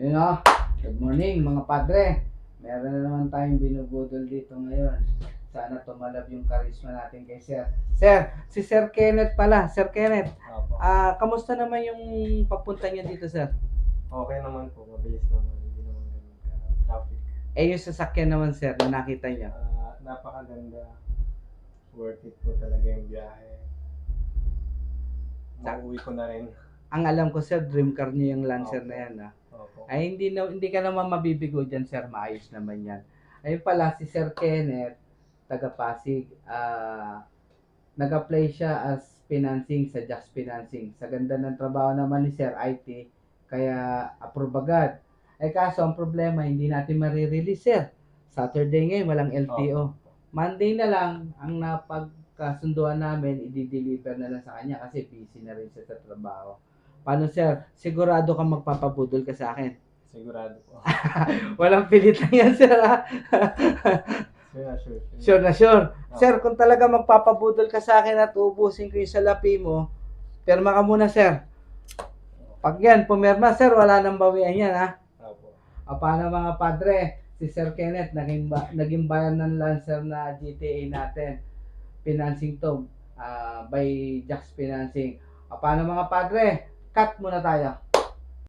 You know, good morning mga padre. Meron na naman tayong binubudol dito ngayon. Sana tumalab yung karisma natin kay Sir. Sir, si Sir Kenneth pala. Sir Kenneth, Opo. kamusta naman yung pagpunta niyo dito, Sir? Okay naman po, mabilis naman, hindi naman ganun ka-traffic. Yung sasakyan naman, Sir, na nakita niyo. Napakaganda, worth it po talaga yung biyahe. Mauwi ko na rin. Ang alam ko, Sir, dream car niyo yung Lancer na yan, ha? Opo. Ay, hindi ka naman mabibigo dyan, Sir. Maayos naman yan. Ayun pala, si Sir Kenneth, taga Pasig, nag-apply siya as financing sa Just Financing. Sa ganda ng trabaho naman ni Sir IT, kaya approve agad. Kaso ang problema, hindi natin marirelease, Sir. Saturday ngayon, walang LTO. Monday na lang, ang napagkasunduan namin, i-deliver na lang sa kanya kasi busy na rin siya sa trabaho. Paano, Sir? Sigurado ka magpapabudol ka sa akin? Sigurado po. Walang pilitan yan, Sir, ha? Sure. Sure na sure. Sir, kung talaga magpapabudol ka sa akin at ubusin ko yung salapi mo, perma ka muna, Sir. Pag yan, pumirma, Sir, wala nang bawian yan, ha? Opo. Paano mga padre? Si Sir Kenneth, naging bayan ng Lancer na GTA natin. Financing to by Jax Financing. Paano mga padre? Cut muna tayo.